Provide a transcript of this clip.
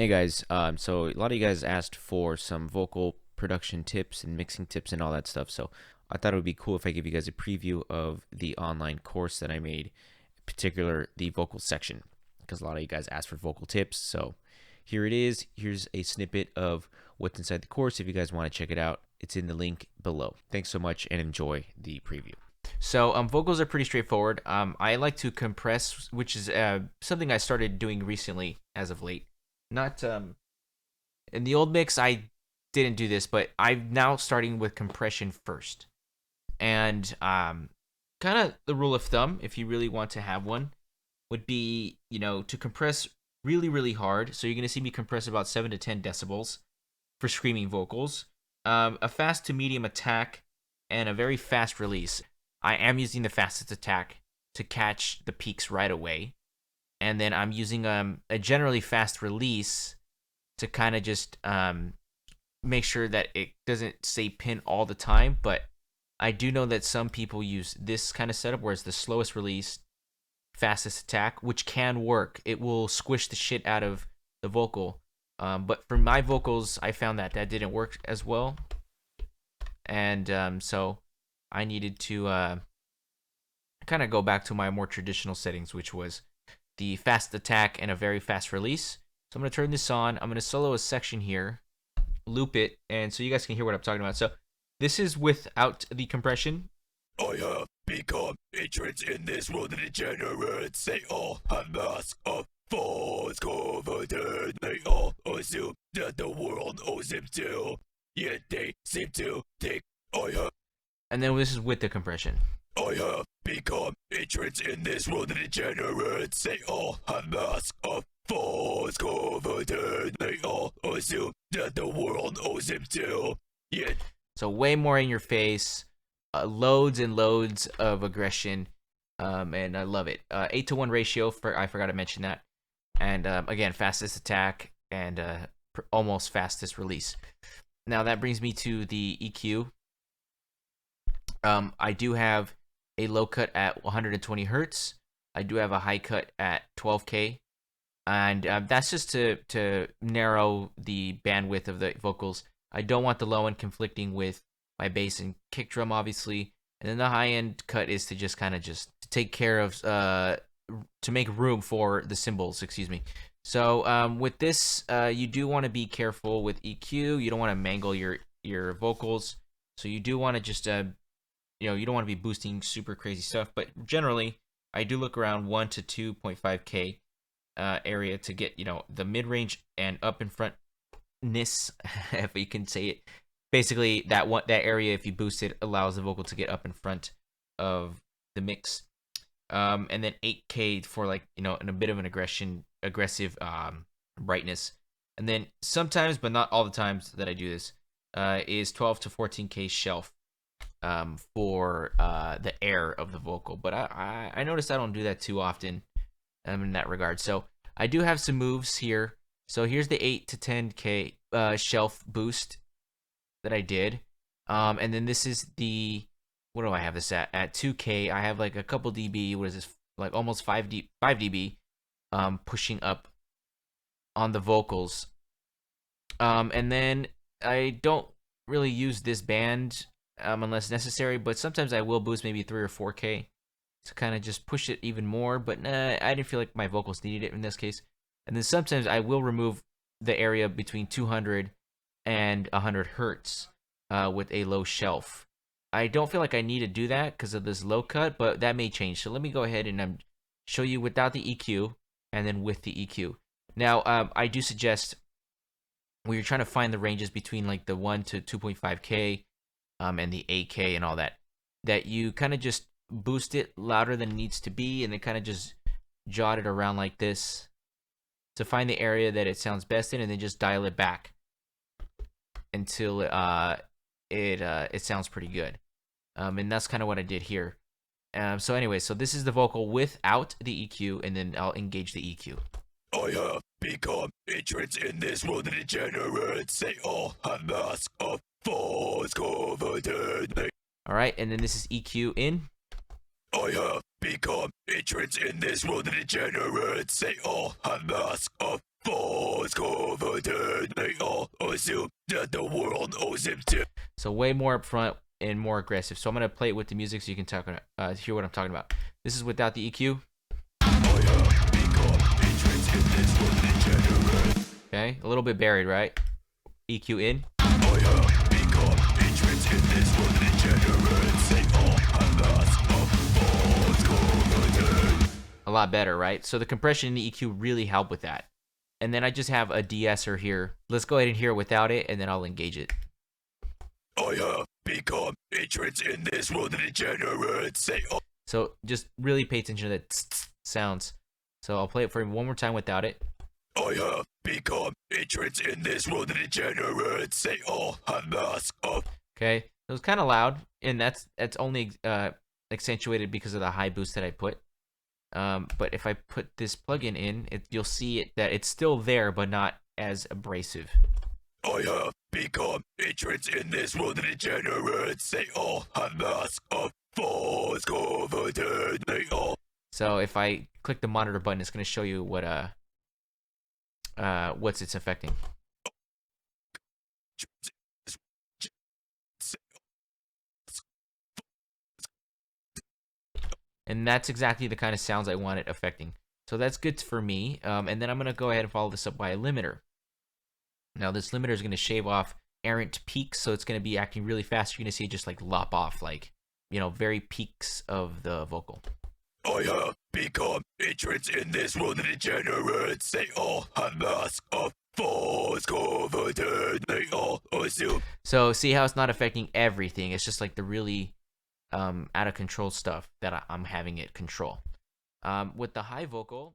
Hey guys, so a lot of you guys asked for some vocal production tips and mixing tips and all that stuff. So I thought it would be cool if I give you guys a preview of the online course that I made, in particular the vocal section, because a lot of you guys asked for vocal tips. So here it is. Here's a snippet of what's inside the course. If you guys want to check it out, it's in the link below. Thanks so much and enjoy the preview. So vocals are pretty straightforward. I like to compress, which is something I started doing recently as of late. Not in the old mix, I didn't do this, but I'm now starting with compression first. And kind of the rule of thumb, if you really want to have one, would be, to compress really, really hard. So you're going to see me compress about 7 to 10 decibels for screaming vocals. A fast to medium attack and a very fast release. I am using the fastest attack to catch the peaks right away. And then I'm using a generally fast release to kind of just make sure that it doesn't stay pin all the time. But I do know that some people use this kind of setup where it's the slowest release, fastest attack, which can work. It will squish the shit out of the vocal. But for my vocals, I found that didn't work as well. And so I needed to kind of go back to my more traditional settings, which was the fast attack and a very fast release. So I'm going to turn this on. I'm going to solo a section here, loop it, and so you guys can hear what I'm talking about. So this is without the compression. I have become entrance in this world of degenerates. They all have masks of false confidence. They all assume that the world owes them too. Yet they seem to think I have. And then this is with the compression. I have become entrance in this world of degenerates. They all have masks of false confidence. They all assume that the world owes them too. Yet. So way more in your face, loads and loads of aggression, and I love it. 8-to-1 ratio, I forgot to mention that. And again, fastest attack and almost fastest release. Now that brings me to the EQ. I do have a low cut at 120 hertz. I do have a high cut at 12K. And that's just to narrow the bandwidth of the vocals. I don't want the low end conflicting with my bass and kick drum, obviously. And then the high end cut is to just kind of just take care of, to make room for the cymbals, excuse me. So with this, you do want to be careful with EQ. You don't want to mangle your vocals. So you do want to just, you don't want to be boosting super crazy stuff. But generally, I do look around 1 to 2.5K area to get, the mid-range and up in frontness, if you can say it. Basically, that area, if you boost it, allows the vocal to get up in front of the mix. And then 8K for in a bit of an aggressive brightness. And then sometimes, but not all the times that I do this, is 12 to 14K shelf for the air of the vocal. But I noticed I don't do that too often in that regard. So I do have some moves here. So here's the 8 to 10K shelf boost that I did. And then this is the, what do I have this at? At 2K, I have like a couple dB, what is this? Like almost 5 dB pushing up on the vocals. And then I don't really use this band unless necessary, but sometimes I will boost maybe 3 or 4K to kind of just push it even more, but I didn't feel like my vocals needed it in this case. And then sometimes I will remove the area between 200 and 100 hertz with a low shelf. I don't feel like I need to do that because of this low cut, but that may change. So let me go ahead and show you without the EQ and then with the EQ. Now, I do suggest when you're trying to find the ranges between like the 1 to 2.5K and the 8K and all that, that you kind of just boost it louder than it needs to be and then kind of just jot it around like this to find the area that it sounds best in, and then just dial it back until it sounds pretty good. And that's kind of what I did here. So anyway, so this is the vocal without the EQ, and then I'll engage the EQ. I have become entrance in this world of degenerates. They all have masks of false confidence. All right, and then this is EQ in. I have become entrance in this world of degenerates. They all have masks of false confidence. confident. They all assume that the world owes him to. So way more upfront and more aggressive. So I'm gonna play it with the music so you can hear what I'm talking about. This is without the EQ. Okay, a little bit buried, right? EQ in. A lot better, right? So the compression and the EQ really help with that. And then I just have a Deesser here. Let's go ahead and hear it without it, and then I'll engage it. I have become entrance in this world of degenerates. Say all. So just really pay attention to that sounds. So I'll play it for him one more time without it. I have become entrance in this world of degenerates. Say all have mask of. Okay, it was kind of loud, and that's only accentuated because of the high boost that I put. But if I put this plugin in, you'll see that it's still there, but not as abrasive. I have become entrance in this world of degenerates. They all have mask of false confidence. They all. So if I click the monitor button, it's going to show you what's it's affecting. And that's exactly the kind of sounds I want it affecting. So that's good for me. And then I'm going to go ahead and follow this up by a limiter. Now this limiter is going to shave off errant peaks, so it's going to be acting really fast. You're going to see it just like lop off, like, very peaks of the vocal. I have become entrance in this world of degenerates. They all have mask of false confidence. They all assume. So see how it's not affecting everything. It's just like the really out of control stuff that I'm having it control. With the high vocal,